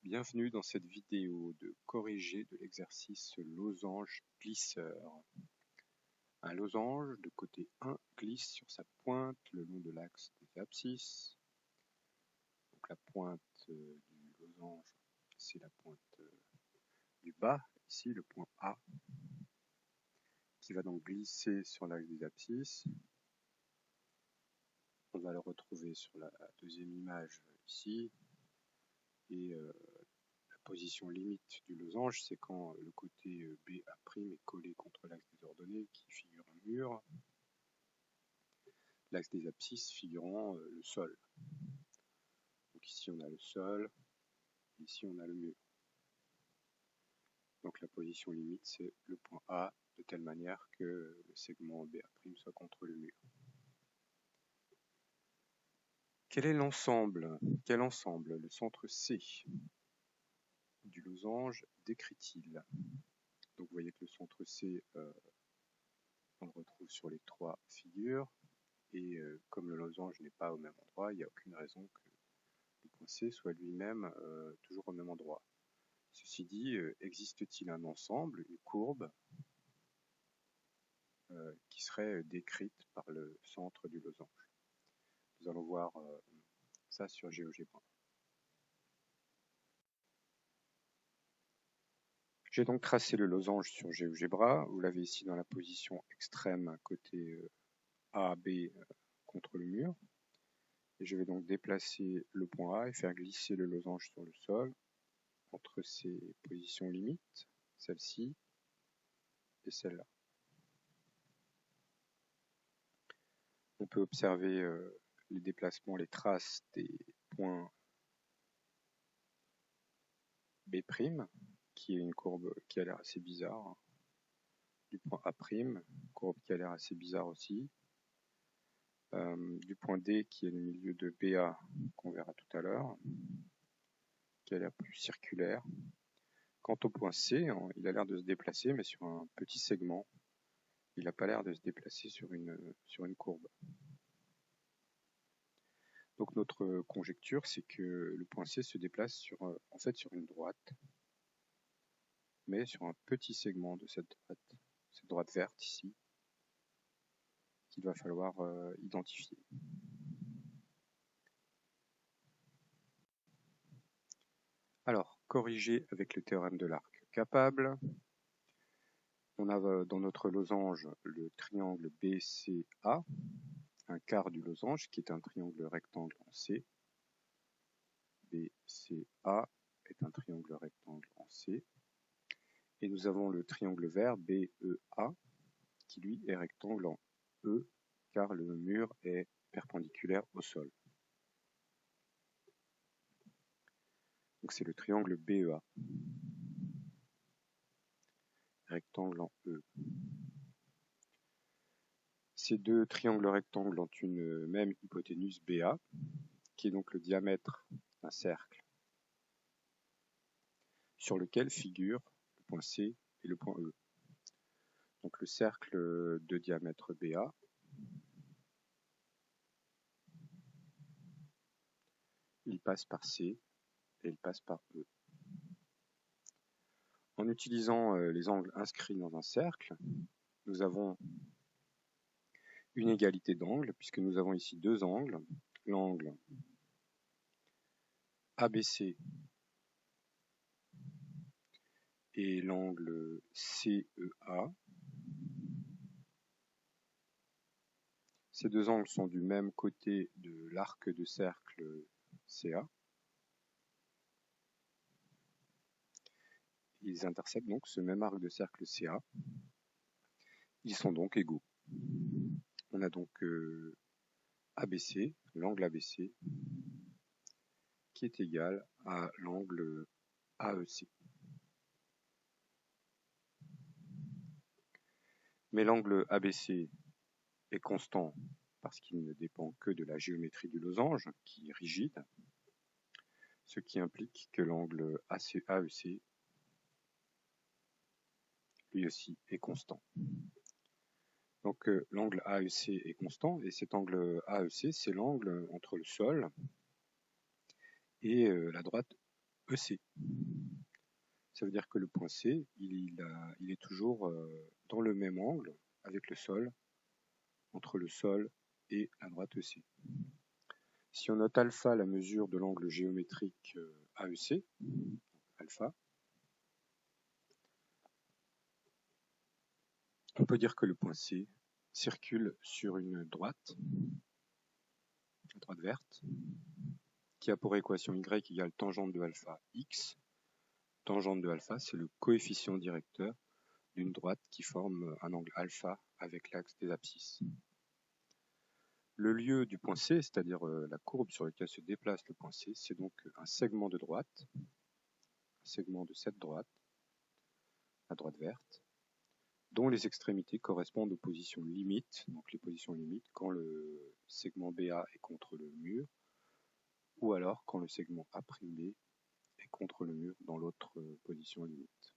Bienvenue dans cette vidéo de corrigé de l'exercice losange glisseur. Un losange de côté 1 glisse sur sa pointe le long de l'axe des abscisses. Donc la pointe du losange, c'est la pointe du bas, ici le point A, qui va donc glisser sur l'axe des abscisses. On va le retrouver sur la deuxième image ici. Et la position limite du losange, c'est quand le côté BA' est collé contre l'axe des ordonnées qui figure un mur, l'axe des abscisses figurant le sol. Donc ici on a le sol, ici on a le mur. Donc la position limite, c'est le point A, de telle manière que le segment BA' soit contre le mur. Quel est l'ensemble? Quel ensemble le centre C du losange décrit-il? Donc vous voyez que le centre C, on le retrouve sur les trois figures, et comme le losange n'est pas au même endroit, il n'y a aucune raison que le point C soit lui-même toujours au même endroit. Ceci dit, existe-t-il un ensemble, une courbe, qui serait décrite par le centre du losange? Nous allons voir ça sur GeoGebra. J'ai donc tracé le losange sur GeoGebra. Vous l'avez ici dans la position extrême côté A, B contre le mur. Et je vais donc déplacer le point A et faire glisser le losange sur le sol entre ces positions limites, celle-ci et celle-là. On peut observer les déplacements, les traces des points B', qui est une courbe qui a l'air assez bizarre, du point A', courbe qui a l'air assez bizarre aussi, du point D qui est le milieu de BA qu'on verra tout à l'heure, qui a l'air plus circulaire. Quant au point C, il a l'air de se déplacer, mais sur un petit segment. Il n'a pas l'air de se déplacer sur une courbe. Donc notre conjecture, c'est que le point C se déplace en fait sur une droite, mais sur un petit segment de cette droite verte ici, qu'il va falloir identifier. Alors, corriger avec le théorème de l'arc capable. On a dans notre losange le triangle BCA, un quart du losange qui est un triangle rectangle en C. BCA est un triangle rectangle en C. Et nous avons le triangle vert BEA qui lui est rectangle en E car le mur est perpendiculaire au sol. Donc c'est le triangle BEA, rectangle en E. Ces deux triangles rectangles ont une même hypoténuse BA, qui est donc le diamètre d'un cercle sur lequel figurent le point C et le point E. Donc le cercle de diamètre BA il passe par C et il passe par E. En utilisant les angles inscrits dans un cercle, nous avons une égalité d'angles, puisque nous avons ici deux angles, l'angle ABC et l'angle CEA. Ces deux angles sont du même côté de l'arc de cercle CA. Ils intersectent donc ce même arc de cercle CA. Ils sont donc égaux. On a donc ABC, l'angle ABC, qui est égal à l'angle AEC. Mais l'angle ABC est constant parce qu'il ne dépend que de la géométrie du losange, qui est rigide, ce qui implique que l'angle AEC, lui aussi, est constant. Donc l'angle AEC est constant, et cet angle AEC, c'est l'angle entre le sol et la droite EC. Ça veut dire que le point C, il est toujours dans le même angle avec le sol, entre le sol et la droite EC. Si on note alpha la mesure de l'angle géométrique AEC, alpha, on peut dire que le point C circule sur une droite verte, qui a pour équation y égale tangente de alpha x. Tangente de alpha, c'est le coefficient directeur d'une droite qui forme un angle alpha avec l'axe des abscisses. Le lieu du point C, c'est-à-dire la courbe sur laquelle se déplace le point C, c'est donc un segment de droite, un segment de cette droite, la droite verte, dont les extrémités correspondent aux positions limites, donc les positions limites quand le segment BA est contre le mur, ou alors quand le segment A'B est contre le mur dans l'autre position limite.